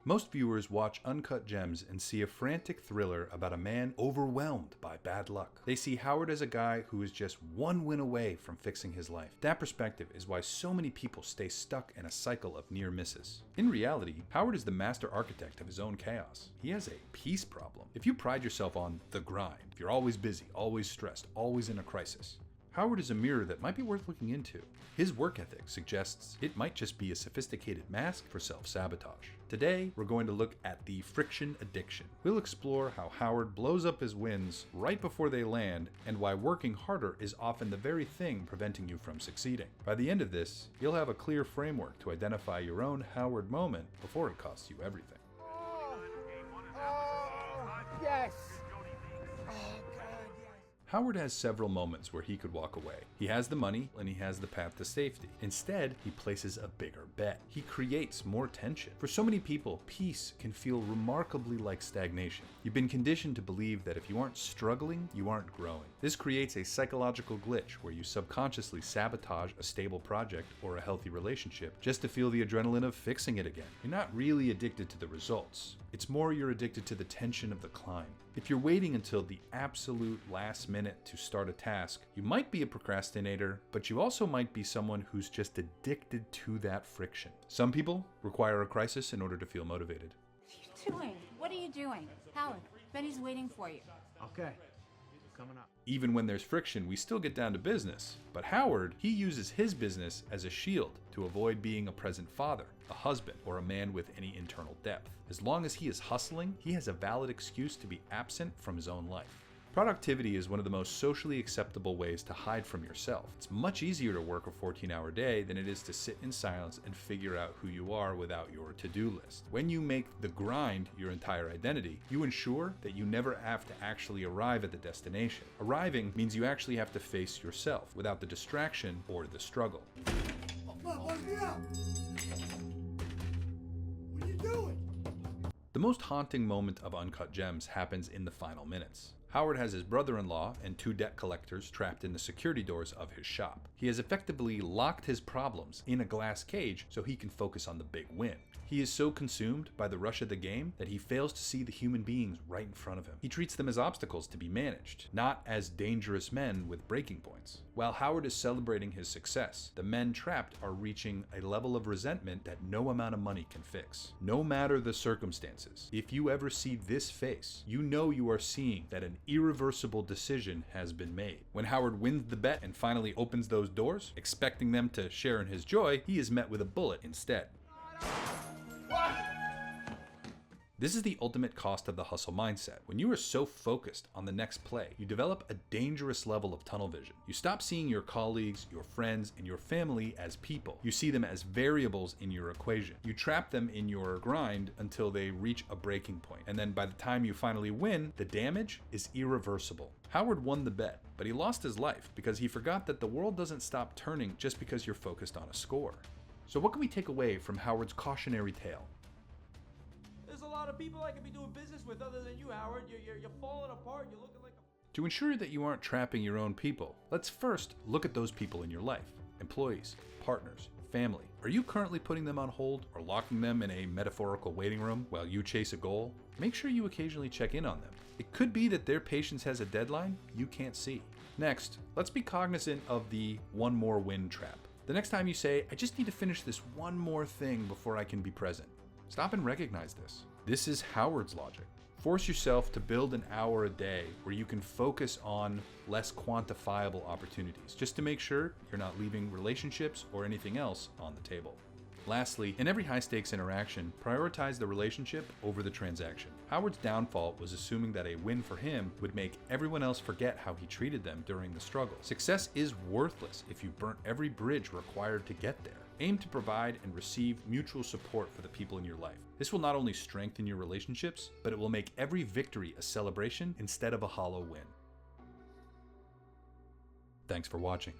Most viewers watch Uncut Gems and see a frantic thriller about a man overwhelmed by bad luck. They see Howard as a guy who is just one win away from fixing his life. That perspective is why so many people stay stuck in a cycle of near misses. In reality, Howard is the master architect of his own chaos. He has a peace problem. If you pride yourself on the grind, if you're always busy, always stressed, always in a crisis, Howard is a mirror that might be worth looking into. His work ethic suggests it might just be a sophisticated mask for self-sabotage. Today, we're going to look at the friction addiction. We'll explore how Howard blows up his wins right before they land and why working harder is often the very thing preventing you from succeeding. By the end of this, you'll have a clear framework to identify your own Howard moment before it costs you everything. Yes! Howard has several moments where he could walk away. He has the money and he has the path to safety. Instead, he places a bigger bet. He creates more tension. For so many people, peace can feel remarkably like stagnation. You've been conditioned to believe that if you aren't struggling, you aren't growing. This creates a psychological glitch where you subconsciously sabotage a stable project or a healthy relationship just to feel the adrenaline of fixing it again. You're not really addicted to the results. It's more you're addicted to the tension of the climb. If you're waiting until the absolute last minute to start a task, you might be a procrastinator, but you also might be someone who's just addicted to that friction. Some people require a crisis in order to feel motivated. What are you doing? What are you doing? Howard, Betty's waiting for you. Okay, coming up. Even when there's friction, we still get down to business. But Howard, he uses his business as a shield to avoid being a present father, a husband, or a man with any internal depth. As long as he is hustling, he has a valid excuse to be absent from his own life. Productivity is one of the most socially acceptable ways to hide from yourself. It's much easier to work a 14-hour day than it is to sit in silence and figure out who you are without your to-do list. When you make the grind your entire identity, you ensure that you never have to actually arrive at the destination. Arriving means you actually have to face yourself without the distraction or the struggle. Let me out! What are you doing? The most haunting moment of Uncut Gems happens in the final minutes. Howard has his brother-in-law and 2 debt collectors trapped in the security doors of his shop. He has effectively locked his problems in a glass cage so he can focus on the big win. He is so consumed by the rush of the game that he fails to see the human beings right in front of him. He treats them as obstacles to be managed, not as dangerous men with breaking points. While Howard is celebrating his success, the men trapped are reaching a level of resentment that no amount of money can fix. No matter the circumstances, if you ever see this face, you know you are seeing that an irreversible decision has been made. When Howard wins the bet and finally opens those doors, expecting them to share in his joy, he is met with a bullet instead. This is the ultimate cost of the hustle mindset. When you are so focused on the next play, you develop a dangerous level of tunnel vision. You stop seeing your colleagues, your friends, and your family as people. You see them as variables in your equation. You trap them in your grind until they reach a breaking point. And then by the time you finally win, the damage is irreversible. Howard won the bet, but he lost his life because he forgot that the world doesn't stop turning just because you're focused on a score. So what can we take away from Howard's cautionary tale? There's a lot of people I could be doing business with other than you, Howard. You're falling apart. You're looking like a... To ensure that you aren't trapping your own people, let's first look at those people in your life. Employees, partners, family. Are you currently putting them on hold or locking them in a metaphorical waiting room while you chase a goal? Make sure you occasionally check in on them. It could be that their patience has a deadline you can't see. Next, let's be cognizant of the one more win trap. The next time you say, I just need to finish this one more thing before I can be present, stop and recognize this. This is Howard's logic. Force yourself to build an hour a day where you can focus on less quantifiable opportunities, just to make sure you're not leaving relationships or anything else on the table. Lastly, in every high-stakes interaction, prioritize the relationship over the transaction. Howard's downfall was assuming that a win for him would make everyone else forget how he treated them during the struggle. Success is worthless if you burnt every bridge required to get there. Aim to provide and receive mutual support for the people in your life. This will not only strengthen your relationships, but it will make every victory a celebration instead of a hollow win. Thanks for watching.